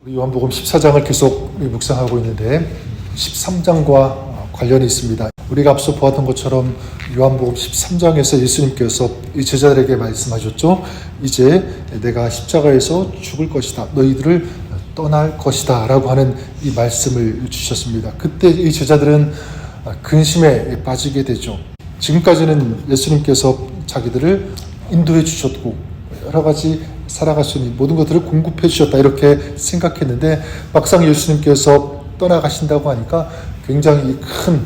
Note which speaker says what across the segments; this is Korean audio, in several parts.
Speaker 1: 우리 요한복음 14장을 계속 묵상하고 있는데 13장과 관련이 있습니다. 우리가 앞서 보았던 것처럼 요한복음 13장에서 예수님께서 이 제자들에게 말씀하셨죠. 이제 내가 십자가에서 죽을 것이다. 너희들을 떠날 것이다. 라고 하는 이 말씀을 주셨습니다. 그때 이 제자들은 근심에 빠지게 되죠. 지금까지는 예수님께서 자기들을 인도해 주셨고 여러 가지 살아갈 수 있는 모든 것들을 공급해 주셨다 이렇게 생각했는데 막상 예수님께서 떠나가신다고 하니까 굉장히 큰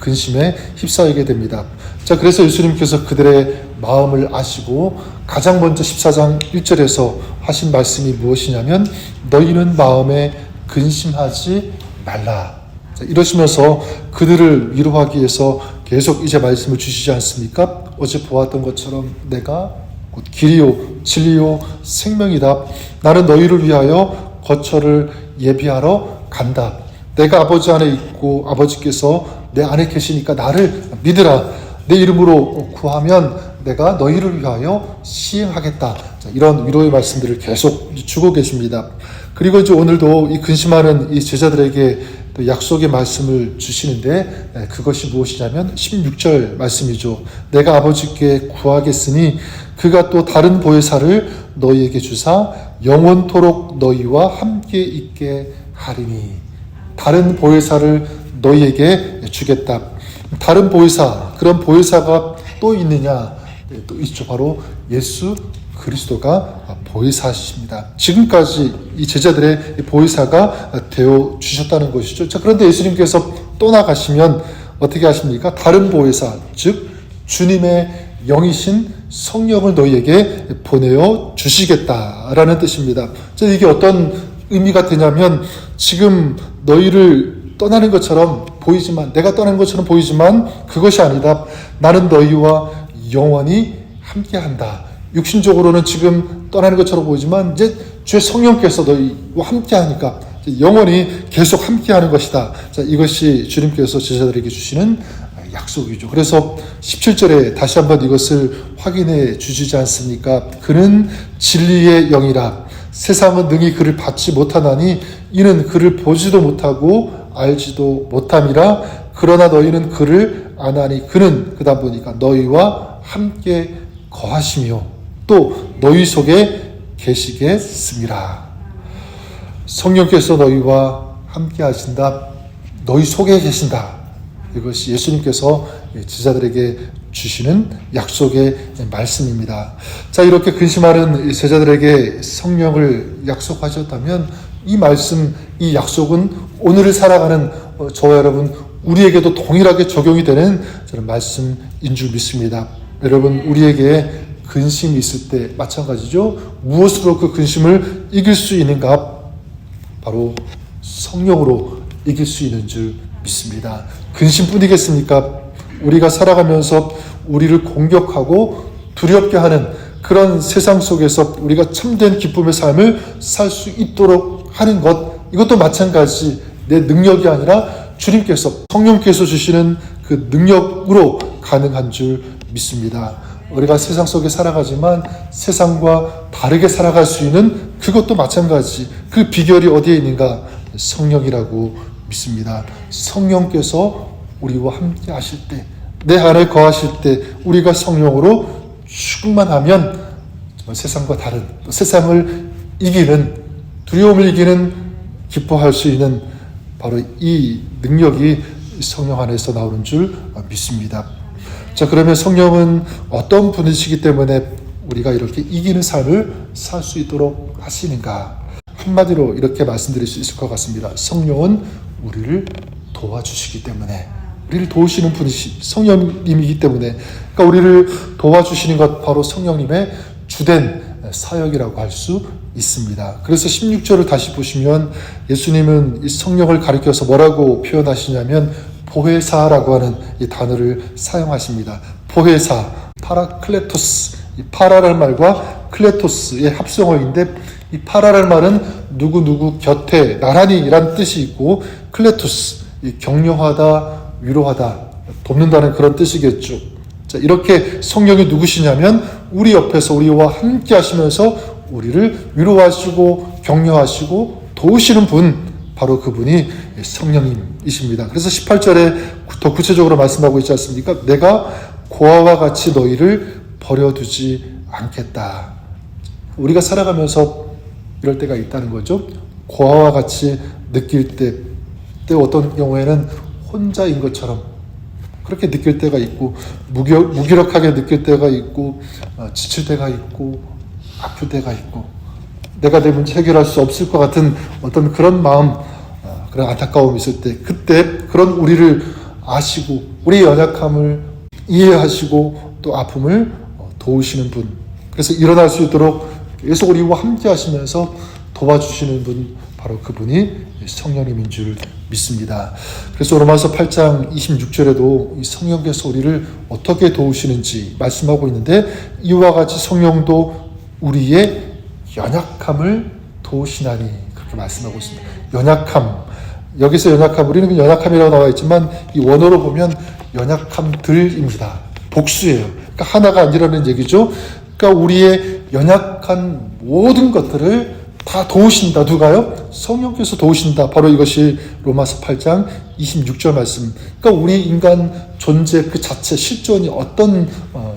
Speaker 1: 근심에 휩싸이게 됩니다. 자, 그래서 예수님께서 그들의 마음을 아시고 가장 먼저 14장 1절에서 하신 말씀이 무엇이냐면 너희는 마음에 근심하지 말라. 자, 이러시면서 그들을 위로하기 위해서 계속 이제 말씀을 주시지 않습니까? 어제 보았던 것처럼 내가 곧 길이요 진리요 생명이다. 나는 너희를 위하여 거처를 예비하러 간다. 내가 아버지 안에 있고 아버지께서 내 안에 계시니까 나를 믿으라. 내 이름으로 구하면 내가 너희를 위하여 시행하겠다. 자, 이런 위로의 말씀들을 계속 주고 계십니다. 그리고 이제 오늘도 이 근심하는 이 제자들에게 또 약속의 말씀을 주시는데 그것이 무엇이냐면 16절 말씀이죠. 내가 아버지께 구하겠으니 그가 또 다른 보혜사를 너희에게 주사 영원토록 너희와 함께 있게 하리니. 다른 보혜사를 너희에게 주겠다. 다른 보혜사, 그런 보혜사가 또 있느냐? 또 있죠. 바로 예수 그리스도가 보혜사십니다. 지금까지 이 제자들의 보혜사가 되어 주셨다는 것이죠. 자, 그런데 예수님께서 떠나가시면 어떻게 하십니까? 다른 보혜사, 즉 주님의 영이신 성령을 너희에게 보내어 주시겠다라는 뜻입니다. 자, 이게 어떤 의미가 되냐면 지금 너희를 떠나는 것처럼 보이지만, 내가 떠나는 것처럼 보이지만 그것이 아니다. 나는 너희와 영원히 함께한다. 육신적으로는 지금 떠나는 것처럼 보이지만 이제 주의 성령께서 너희와 함께하니까 영원히 계속 함께하는 것이다. 자, 이것이 주님께서 제자들에게 주시는 약속이죠. 그래서 17절에 다시 한번 이것을 확인해 주시지 않습니까? 그는 진리의 영이라. 세상은 능히 그를 받지 못하나니 이는 그를 보지도 못하고 알지도 못함이라. 그러나 너희는 그를 아나니 그는, 그 다음 보니까 너희와 함께 거하시며 또 너희 속에 계시겠습니다. 성령께서 너희와 함께 하신다. 너희 속에 계신다. 이것이 예수님께서 제자들에게 주시는 약속의 말씀입니다. 자, 이렇게 근심하는 제자들에게 성령을 약속하셨다면 이 말씀, 이 약속은 오늘을 살아가는 저와 여러분 우리에게도 동일하게 적용이 되는 저는 말씀인 줄 믿습니다. 여러분, 우리에게 근심이 있을 때 마찬가지죠. 무엇으로 그 근심을 이길 수 있는가? 바로 성령으로 이길 수 있는 줄 믿습니다. 근심뿐이겠습니까? 우리가 살아가면서 우리를 공격하고 두렵게 하는 그런 세상 속에서 우리가 참된 기쁨의 삶을 살 수 있도록 하는 것, 이것도 마찬가지 내 능력이 아니라 주님께서, 성령께서 주시는 그 능력으로 가능한 줄 믿습니다. 우리가 세상 속에 살아가지만 세상과 다르게 살아갈 수 있는 그것도 마찬가지. 그 비결이 어디에 있는가? 성령이라고 믿습니다. 성령께서 우리와 함께 하실 때, 내 안에 거하실 때 우리가 성령으로 충만하면 세상과 다른, 세상을 이기는, 두려움을 이기는, 기뻐할 수 있는 바로 이 능력이 성령 안에서 나오는 줄 믿습니다. 자, 그러면 성령은 어떤 분이시기 때문에 우리가 이렇게 이기는 삶을 살 수 있도록 하시는가? 한마디로 이렇게 말씀드릴 수 있을 것 같습니다. 성령은 우리를 도와주시기 때문에, 우리를 도우시는 분이시 성령님이기 때문에, 그러니까 우리를 도와주시는 것 바로 성령님의 주된 사역이라고 할 수 있습니다. 그래서 16절을 다시 보시면 예수님은 이 성령을 가리켜서 뭐라고 표현하시냐면 보혜사라고 하는 이 단어를 사용하십니다. 보혜사, 파라클레토스, 이 파라라는 말과 클레토스의 합성어인데 이 파라라는 말은 누구 곁에 나란히 이란 뜻이 있고 클레토스, 이 격려하다, 위로하다, 돕는다는 그런 뜻이겠죠. 자, 이렇게 성령이 누구시냐면 우리 옆에서 우리와 함께 하시면서 우리를 위로하시고 격려하시고 도우시는 분, 바로 그분이 성령님이십니다. 그래서 18절에 더 구체적으로 말씀하고 있지 않습니까? 내가 고아와 같이 너희를 버려두지 않겠다. 우리가 살아가면서 이럴 때가 있다는 거죠. 고아와 같이 느낄 때 어떤 경우에는 혼자인 것처럼 그렇게 느낄 때가 있고, 무기력하게 느낄 때가 있고, 지칠 때가 있고, 아플 때가 있고, 내가 내 문제 해결할 수 없을 것 같은 어떤 그런 마음, 그런 안타까움이 있을 때, 그때 그런 우리를 아시고 우리의 연약함을 이해하시고 또 아픔을 도우시는 분, 그래서 일어날 수 있도록 계속 우리와 함께 하시면서 도와주시는 분, 바로 그분이 성령님인 줄 믿습니다. 그래서 로마서 8장 26절에도 이 성령께서 우리를 어떻게 도우시는지 말씀하고 있는데, 이와 같이 성령도 우리의 연약함을 도우시나니, 그렇게 말씀하고 있습니다. 연약함, 여기서 연약함, 우리는 연약함이라고 나와 있지만 이 원어로 보면 연약함들입니다. 복수예요. 그러니까 하나가 아니라는 얘기죠. 그러니까 우리의 연약한 모든 것들을 다 도우신다. 누가요? 성령께서 도우신다. 바로 이것이 로마서 8장 26절 말씀. 그러니까 우리 인간 존재 그 자체 실존이 어떤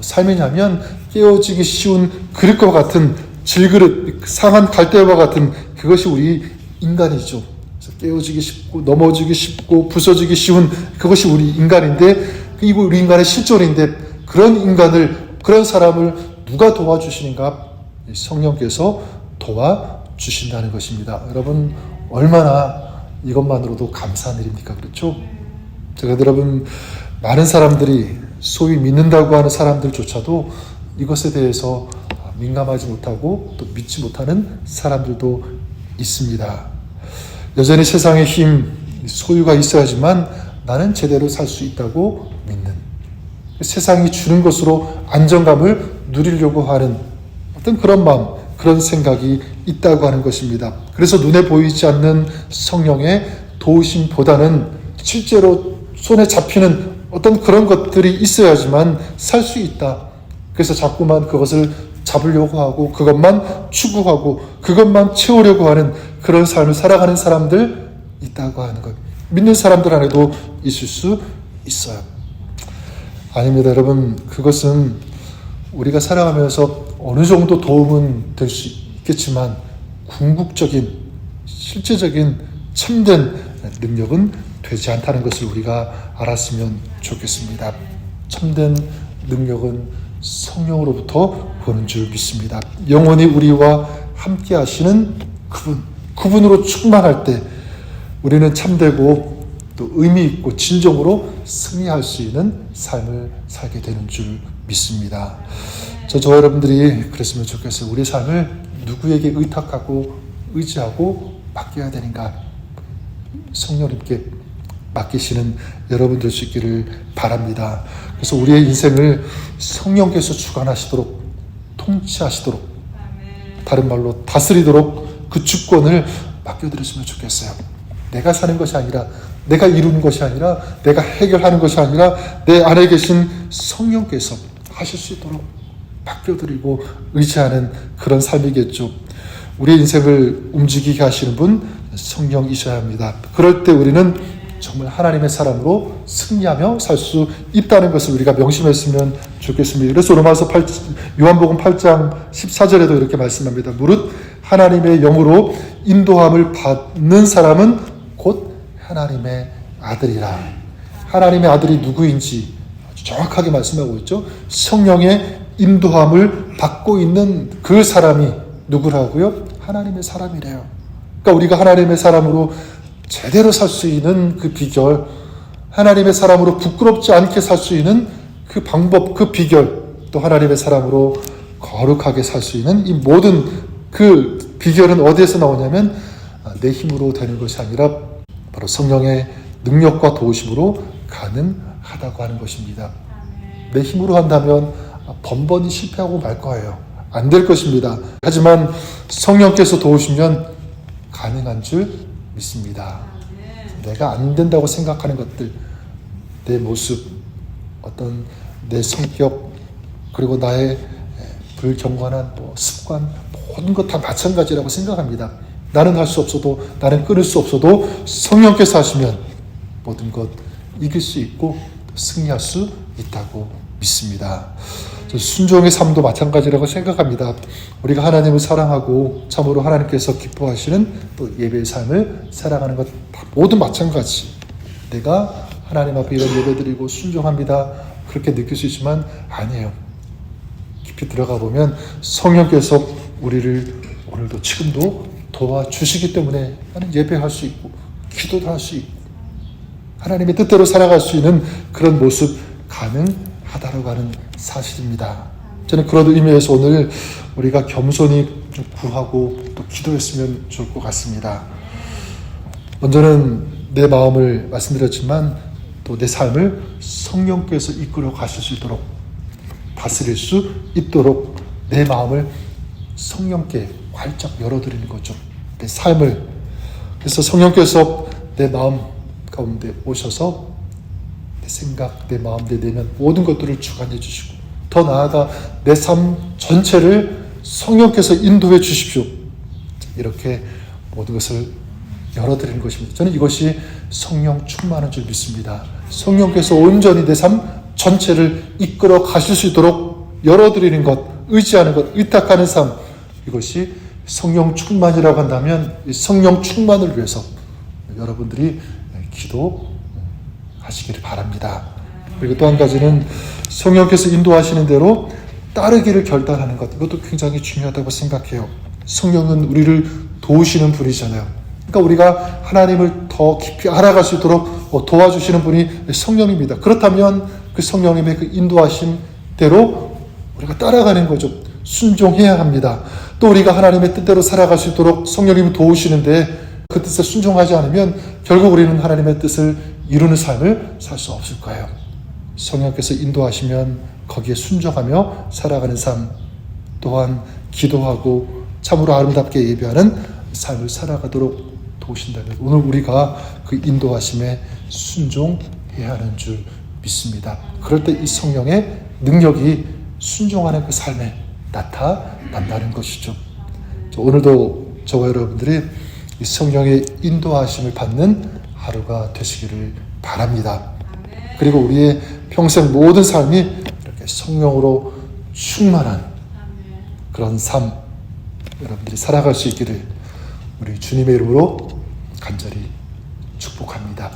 Speaker 1: 삶이냐면, 깨어지기 쉬운 그릇과 같은 질그릇, 상한 갈대와 같은 그것이 우리 인간이죠. 그래서 깨어지기 쉽고 넘어지기 쉽고 부서지기 쉬운 그것이 우리 인간인데, 이거 우리 인간의 실존인데, 그런 인간을, 그런 사람을 누가 도와주시는가? 성령께서 도와주신다는 것입니다. 여러분, 얼마나 이것만으로도 감사한 일입니까? 그렇죠? 제가 여러분, 많은 사람들이 소위 믿는다고 하는 사람들조차도 이것에 대해서 민감하지 못하고 또 믿지 못하는 사람들도 있습니다. 여전히 세상의 힘, 소유가 있어야지만 나는 제대로 살 수 있다고 믿는, 세상이 주는 것으로 안정감을 누리려고 하는 어떤 그런 마음, 그런 생각이 있다고 하는 것입니다. 그래서 눈에 보이지 않는 성령의 도우심보다는 실제로 손에 잡히는 어떤 그런 것들이 있어야지만 살 수 있다. 그래서 자꾸만 그것을 잡으려고 하고, 그것만 추구하고, 그것만 채우려고 하는 그런 삶을 살아가는 사람들 있다고 하는 것. 믿는 사람들 안에도 있을 수 있어요. 아닙니다, 여러분. 그것은 우리가 살아가면서 어느 정도 도움은 될 수 있겠지만 궁극적인, 실제적인 참된 능력은 되지 않다는 것을 우리가 알았으면 좋겠습니다. 참된 능력은 성령으로부터 보는 줄 믿습니다. 영원히 우리와 함께 하시는 그분으로 충만할 때 우리는 참되고 또 의미 있고 진정으로 승리할 수 있는 삶을 살게 되는 줄 믿습니다. 저와 여러분들이 그랬으면 좋겠어요. 우리 삶을 누구에게 의탁하고 의지하고 맡겨야 되는가? 성령님께 맡기시는 여러분 될 수 있기를 바랍니다. 그래서 우리의 인생을 성령께서 주관하시도록, 통치하시도록, 다른 말로 다스리도록 그 주권을 맡겨드렸으면 좋겠어요. 내가 사는 것이 아니라, 내가 이루는 것이 아니라, 내가 해결하는 것이 아니라 내 안에 계신 성령께서 하실 수 있도록 맡겨드리고 의지하는 그런 삶이겠죠. 우리의 인생을 움직이게 하시는 분 성령이셔야 합니다. 그럴 때 우리는 정말 하나님의 사람으로 승리하며 살 수 있다는 것을 우리가 명심했으면 좋겠습니다. 그래서 요한복음 8장 14절에도 이렇게 말씀합니다. 무릇 하나님의 영으로 인도함을 받는 사람은 곧 하나님의 아들이라. 하나님의 아들이 누구인지 정확하게 말씀하고 있죠. 성령의 인도함을 받고 있는 그 사람이 누구라고요? 하나님의 사람이래요. 그러니까 우리가 하나님의 사람으로 제대로 살 수 있는 그 비결, 하나님의 사람으로 부끄럽지 않게 살 수 있는 그 방법, 그 비결, 또 하나님의 사람으로 거룩하게 살 수 있는 이 모든 그 비결은 어디에서 나오냐면 내 힘으로 되는 것이 아니라 바로 성령의 능력과 도우심으로 가능하다고 하는 것입니다. 내 힘으로 한다면 번번이 실패하고 말 거예요. 안 될 것입니다. 하지만 성령께서 도우시면 가능한 줄 믿습니다. 내가 안 된다고 생각하는 것들, 내 모습, 어떤 내 성격, 그리고 나의 불경건한 습관, 모든 것 다 마찬가지라고 생각합니다. 나는 할 수 없어도, 나는 끊을 수 없어도 성령께서 하시면 모든 것 이길 수 있고 승리할 수 있다고 믿습니다. 순종의 삶도 마찬가지라고 생각합니다. 우리가 하나님을 사랑하고 참으로 하나님께서 기뻐하시는 또 예배의 삶을 살아가는 것 모두 마찬가지. 내가 하나님 앞에 이런 예배드리고 순종합니다. 그렇게 느낄 수 있지만 아니에요. 깊이 들어가 보면 성령께서 우리를 오늘도 지금도 도와주시기 때문에 나는 예배할 수 있고 기도도 할 수 있고 하나님의 뜻대로 살아갈 수 있는 그런 모습 가능하다라고 하는 사실입니다. 저는 그런 의미에서 오늘 우리가 겸손히 좀 구하고 또 기도했으면 좋을 것 같습니다. 먼저는 내 마음을 말씀드렸지만 또 내 삶을 성령께서 이끌어 가실 수 있도록 다스릴 수 있도록 내 마음을 성령께 활짝 열어드리는 거죠. 내 삶을. 그래서 성령께서 내 마음 가운데 오셔서 내 생각, 내 마음, 내 내면 모든 것들을 주관해 주시고 더 나아가 내 삶 전체를 성령께서 인도해 주십시오. 이렇게 모든 것을 열어드리는 것입니다. 저는 이것이 성령 충만한 줄 믿습니다. 성령께서 온전히 내 삶 전체를 이끌어 가실 수 있도록 열어드리는 것, 의지하는 것, 의탁하는 삶, 이것이 성령 충만이라고 한다면 이 성령 충만을 위해서 여러분들이 기도하시기를 바랍니다. 그리고 또 한 가지는 성령께서 인도하시는 대로 따르기를 결단하는 것, 이것도 굉장히 중요하다고 생각해요. 성령은 우리를 도우시는 분이잖아요. 그러니까 우리가 하나님을 더 깊이 알아갈 수 있도록 도와주시는 분이 성령입니다. 그렇다면 그 성령님의 그 인도하심대로 우리가 따라가는 거죠. 순종해야 합니다. 또 우리가 하나님의 뜻대로 살아갈 수 있도록 성령님이 도우시는데 그 뜻에 순종하지 않으면 결국 우리는 하나님의 뜻을 이루는 삶을 살 수 없을 거예요. 성령께서 인도하시면 거기에 순종하며 살아가는 삶, 또한 기도하고 참으로 아름답게 예배하는 삶을 살아가도록 도우신다면 오늘 우리가 그 인도하심에 순종해야 하는 줄 믿습니다. 그럴 때 이 성령의 능력이 순종하는 그 삶에 나타난다는 것이죠. 오늘도 저와 여러분들이 이 성령의 인도하심을 받는 하루가 되시기를 바랍니다. 그리고 우리의 평생 모든 삶이 이렇게 성령으로 충만한 그런 삶 여러분들이 살아갈 수 있기를 우리 주님의 이름으로 간절히 축복합니다.